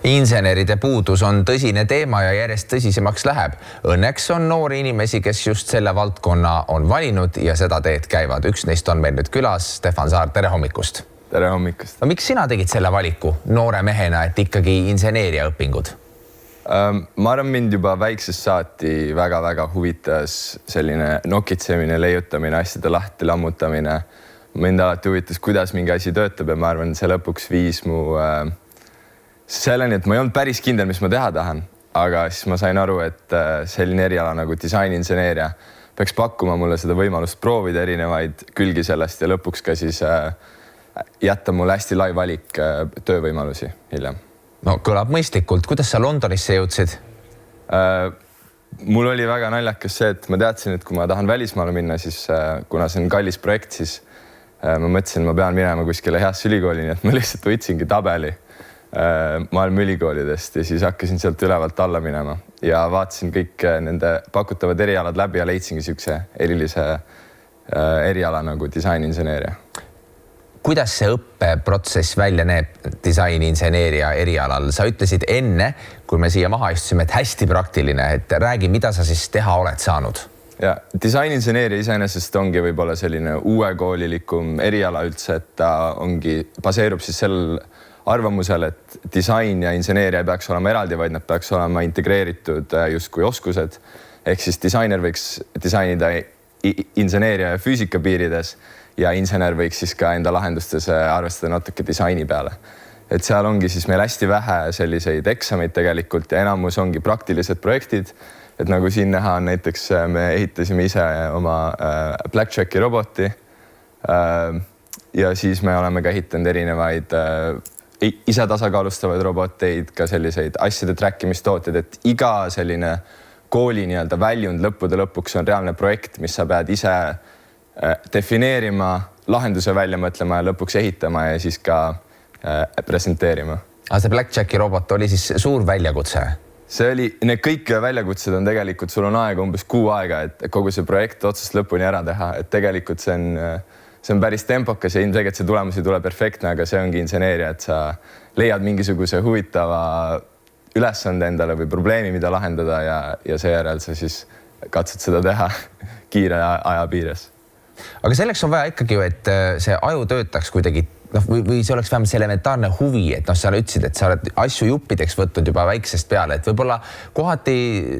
Inseneride puudus on tõsine teema ja järjest tõsisemaks läheb. Õnneks on noori inimesi, kes just selle valdkonna on valinud ja seda teed käivad. Üks neist on meil nüüd külas. Stefan Saar, tere hommikust. Tere hommikust. No, miks sina tegid selle valiku noore mehena, et ikkagi inseneeria õpingud? Ma arvan, mind juba väiksest saati väga huvitas selline nokitsemine, leiutamine, asjade lahti lammutamine. Mind alati huvitas, kuidas mingi asi töötab ja ma arvan, see lõpuks viis mu selleni, et ma ei olnud päris kindel, mis ma teha tahan, aga siis ma sain aru, et selline eriala nagu disaininseneeria peaks pakkuma mulle seda võimalust proovida erinevaid külgi sellest ja lõpuks ka siis jätta mulle hästi lai valik töövõimalusi hiljem. No, kõlab mõistlikult. Kuidas sa Londonisse jõudsid? Mul oli väga naljakas see, et ma teadsin, et kui ma tahan välismaale minna, siis kuna see on kallis projekt, siis ma mõtlesin, et ma pean minema kuskile heasse ülikooli, nii et ma lihtsalt võtsingi tabeli maailma ülikoolidest ja siis hakkasin sealt ülevalt alla minema ja vaatasin kõik nende pakutavad erialad läbi ja leidsingi siukse erilise eriala nagu disaininseneeria. Kuidas see õppeprotsess välja näeb disaininseneeria erialal? Sa ütlesid enne, kui me siia maha istusime, et hästi praktiline, et räägi, mida sa siis teha oled saanud? Ja, disaininseneeria iseenesest ongi võib-olla selline uuekoolilikum eriala üldse, et ta baseerub siis sellel arvamusel, et disain ja inseneeria ei peaks olema eraldi, vaid nad peaks olema integreeritud justkui oskused. Ehk siis disainer võiks disainida inseneeria ja füüsika piirides ja insener võiks siis ka enda lahendustes arvestada natuke disaini peale. Et seal ongi siis meil hästi vähe selliseid eksameid tegelikult ja enamus ongi praktilised projektid. Et nagu siin näha on näiteks me ehitasime ise oma Blackjacki roboti ja siis me oleme ka ehitanud erinevaid ise tasakaalustavaid roboteid, ka selliseid asjade trackimistooted, et iga selline kooli nii-öelda väljund lõppude lõpuks on reaalne projekt, mis sa pead ise defineerima, lahenduse välja mõtlema ja lõpuks ehitama ja siis ka presenteerima. Aga see Blackjacki robot oli siis suur väljakutse? See oli, need kõik väljakutsed on tegelikult, sul on aega umbes 6 aega, et kogu see projekt otsast lõpuni ära teha, et tegelikult see on päris tempokas ja ilmselgelt see tulemus ei tule perfektne, aga see ongi inseneeria, et sa leiad mingisuguse huvitava ülesande endale või probleemi, mida lahendada ja seejärel sa siis katsud seda teha kiire aja piires. Aga selleks on vaja ikkagi ju, et see aju töötaks kuidagi, või see oleks vähemalt see elementaarne huvi, et sa ütlesid, et sa oled asju juppideks võtnud juba väiksest peale, et võib-olla kohati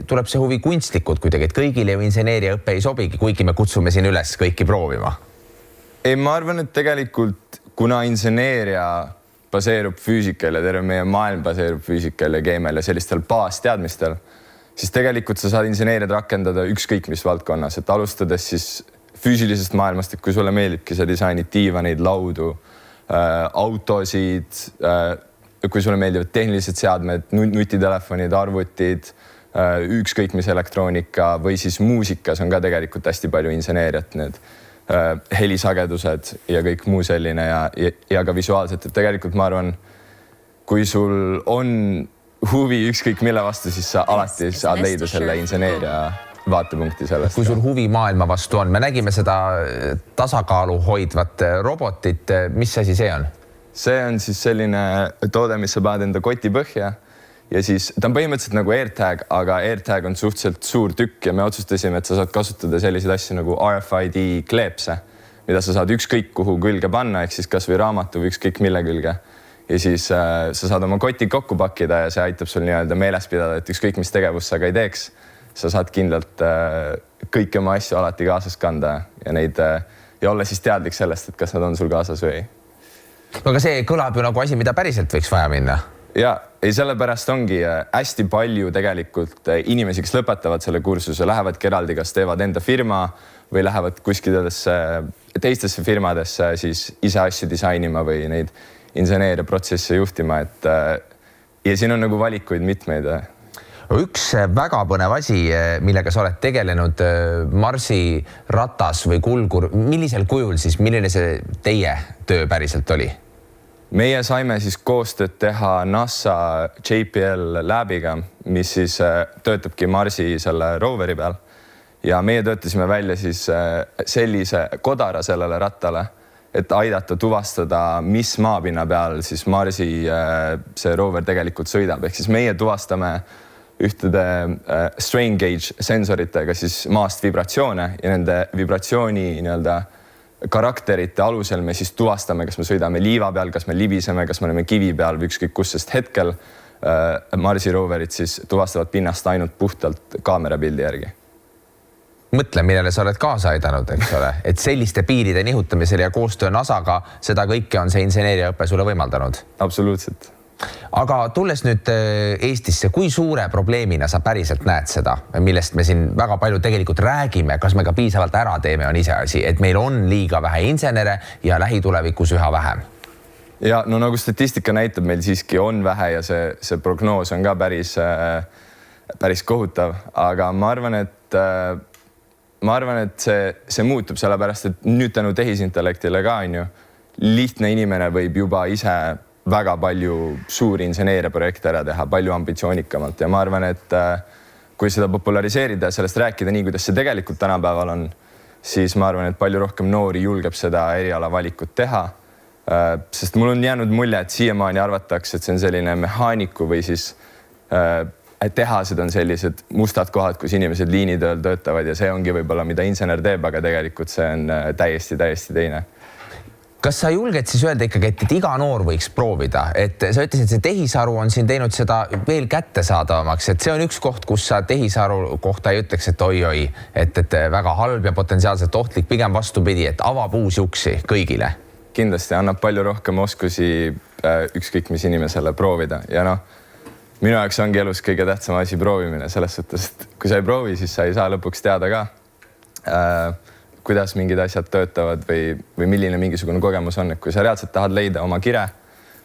tuleb see huvi kunstlikult kuidagi, et kõigile ju inseneeria õppe ei sobigi, kuigi me kutsume siin üles kõiki proovima. Ei, ma arvan, et tegelikult kuna inseneeria baseerub füüsikal ja terve meie maailm baseerub füüsikal ja keemial ja sellistel baasteadmistel, siis tegelikult sa saad inseneeriat rakendada ükskõik mis valdkonnas, et alustades siis füüsilisest maailmast, et kui sulle meeldibki sa disainid diivaneid, laudu, autosid, kui sulle meeldivad tehnilised seadmed, nutitelefonid, arvutid, ükskõik mis elektroonika või siis muusikas on ka tegelikult hästi palju inseneeriat need helisagedused ja kõik muu selline ja ka visuaalselt, et tegelikult ma arvan, kui sul on huvi ükskõik mille vastu, siis sa alati saad leida selle inseneeria vaatepunkti sellest. Kui sul huvi maailma vastu on, me nägime seda tasakaalu hoidvat robotit, mis asi see on? See on siis selline toode, mis sa paned enda koti põhja ja siis ta on põhimõtteliselt nagu AirTag, aga AirTag on suhteliselt suur tükk ja me otsustasime, et sa saad kasutada selliseid asju nagu RFID kleepse, mida sa saad ükskõik kuhu külge panna, ehk siis kas või raamatu või ükskõik mille külge. Ja siis sa saad oma koti kokku pakkida ja see aitab sul nii-öelda meeles pidada, et ükskõik mis tegevust sa ka ei teeks, sa saad kindlalt kõiki oma asju alati kaasas kanda ja olla siis teadlik sellest, et kas nad on sul kaasas või ei. Aga see kõlab ju nagu asi, mida päriselt võiks vaja minna. Ja ei, sellepärast ongi hästi palju tegelikult inimesi, kes lõpetavad selle kursuse, lähevadki eraldi, kas teevad enda firma või lähevad kuskidesse teistesse firmadesse siis ise asju disainima või neid inseneeria protsesse juhtima. Ja siin on nagu valikuid mitmeid. Üks väga põnev asi, millega sa oled tegelenud, Marsi ratas või kulgur, millisel kujul siis, milline see teie töö päriselt oli? Meie saime siis koostööd teha NASA JPL Labiga, mis siis töötabki Marsi selle roveri peal. Ja meie töötasime välja siis sellise kodara sellele rattale, et aidata tuvastada, mis maapinna peal siis Marsi see rover tegelikult sõidab. Ehk siis meie tuvastame ühtede strain gauge sensoritega siis maast vibratsioone ja nende vibratsiooni nii-öelda karakterite alusel me siis tuvastame, kas me sõidame liiva peal, kas me libiseme, kas me oleme kivi peal või ükskõik kus, sest hetkel Marsi roverid siis tuvastavad pinnast ainult puhtalt kaamerapildi järgi. Mõtle, millele sa oled kaasa aidanud, eks ole, et selliste piiride nihutamisel ja koostöö NASAga seda kõike on see inseneeriaõpe sulle võimaldanud. Absoluutselt. Aga tulles nüüd Eestisse, kui suure probleemina sa päriselt näed seda, millest me siin väga palju tegelikult räägime, kas me ka piisavalt ära teeme, on iseasi, et meil on liiga vähe insenere ja lähitulevikus üha vähem? Ja no nagu statistika näitab, meil siiski on vähe ja see prognoos on ka päris kohutav, aga ma arvan, et see muutub sellepärast, et nüüd tänu tehisintellektile ka on ju, lihtne inimene võib juba ise väga palju suuri inseneeriaprojekte ära teha, palju ambitsioonikamalt ja ma arvan, et kui seda populariseerida ja sellest rääkida nii, kuidas see tegelikult tänapäeval on, siis ma arvan, et palju rohkem noori julgeb seda eriala valikut teha. Sest mul on jäänud mulje, et siiamaani arvatakse, et see on selline mehaaniku või siis tehased on sellised mustad kohad, kus inimesed liinitööl töötavad ja see ongi võib-olla, mida insener teeb, aga tegelikult see on täiesti teine. Kas sa julged siis öelda ikkagi, et iga noor võiks proovida, et sa ütlesid, et see tehisaru on siin teinud seda veel kättesaadavamaks, et see on üks koht, kus sa tehisaru kohta ei ütleks, et oi, et väga halb ja potentsiaalselt ohtlik, pigem vastupidi, et avab uusi uksi kõigile. Kindlasti annab palju rohkem oskusi ükskõik mis inimesele proovida ja noh, minu jaoks ongi elus kõige tähtsam asi proovimine selles suhtes, et kui sa ei proovi, siis sa ei saa lõpuks teada ka, kuidas mingid asjad töötavad või milline mingisugune kogemus on. Et kui sa reaalselt tahad leida oma kire,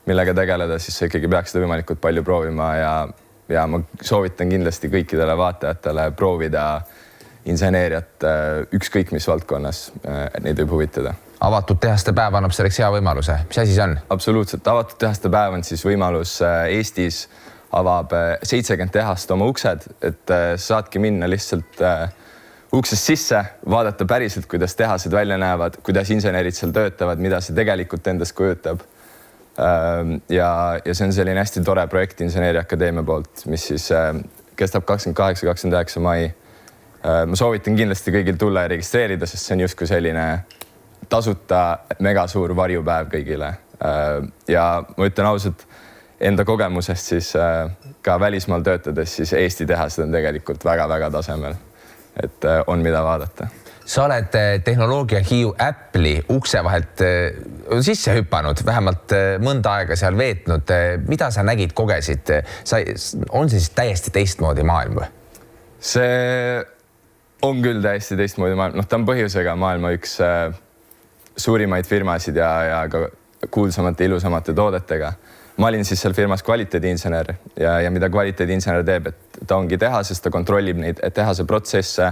millega tegeleda, siis sa ikkagi peaks seda võimalikult palju proovima ja ma soovitan kindlasti kõikidele vaatajatele proovida inseneeriat ükskõik mis valdkonnas neid võib huvitada. Avatud tehaste päev annab selleks hea võimaluse. Mis asi see on? Absoluutselt. Avatud tehaste päev on siis võimalus Eestis avab 70 tehast oma uksed, et saadki minna lihtsalt uksest sisse, vaadata päriselt, kuidas tehased välja näevad, kuidas insenerid seal töötavad, mida see tegelikult endast kujutab. Ja see on selline hästi tore projekt Inseneeriaakadeemia poolt, mis siis kestab 28-29 mai. Ma soovitan kindlasti kõigil tulla ja registreerida, sest see on justkui selline tasuta mega suur varjupäev kõigile. Ja ma ütlen ausalt, enda kogemusest siis ka välismaal töötades, siis Eesti tehased on tegelikult väga tasemel. Et on mida vaadata. Sa oled tehnoloogia Hiiu Apple'i ukse vahelt sisse hüpanud, vähemalt mõnda aega seal veetnud. Mida sa nägid, kogesid? On see siis täiesti teistmoodi maailm? See on küll täiesti teistmoodi maailm. Ta on põhjusega maailma üks suurimaid firmasid ja ka kuulsamate, ilusamate toodetega. Ma olin siis seal firmas kvaliteediinsener ja mida kvaliteediinsener teeb, et ta ongi tehases, ta kontrollib neid tehase protsesse,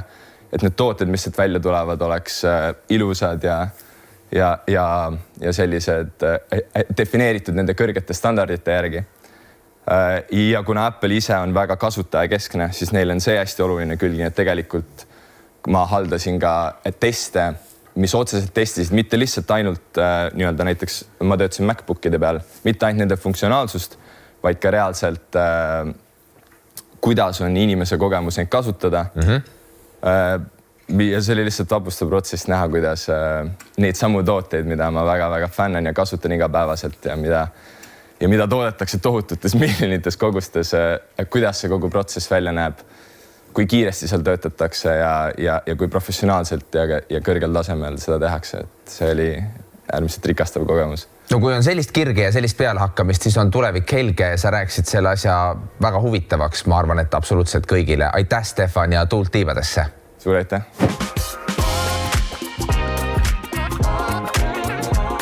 et need tooted, mis sealt välja tulevad, oleks ilusad ja sellised defineeritud nende kõrgete standardite järgi. Ja kuna Apple ise on väga kasutajakeskne, siis neil on see hästi oluline külg, et tegelikult ma haldasin ka teste, mis otseselt testisid, mitte lihtsalt ainult nii-öelda näiteks ma töötasin MacBookide peal, mitte ainult nende funktsionaalsust, vaid ka reaalselt kuidas on inimese kogemus neid kasutada. Ja see oli lihtsalt vapustav protsess näha, kuidas neid samu tooteid, mida ma väga fännan ja kasutan igapäevaselt ja mida toodetakse tohututes miljonites kogustes, kuidas see kogu protsess välja näeb, kui kiiresti seal töötatakse ja kui professionaalselt ja kõrgel tasemel seda tehakse. Et see oli äärmiselt rikastav kogemus. No kui on sellist kirge ja sellist pealehakkamist, siis on tulevik helge. Sa rääkisid selle asja väga huvitavaks. Ma arvan, et absoluutselt kõigile. Aitäh, Stefan, ja tuult tiibadesse. Suur aitäh!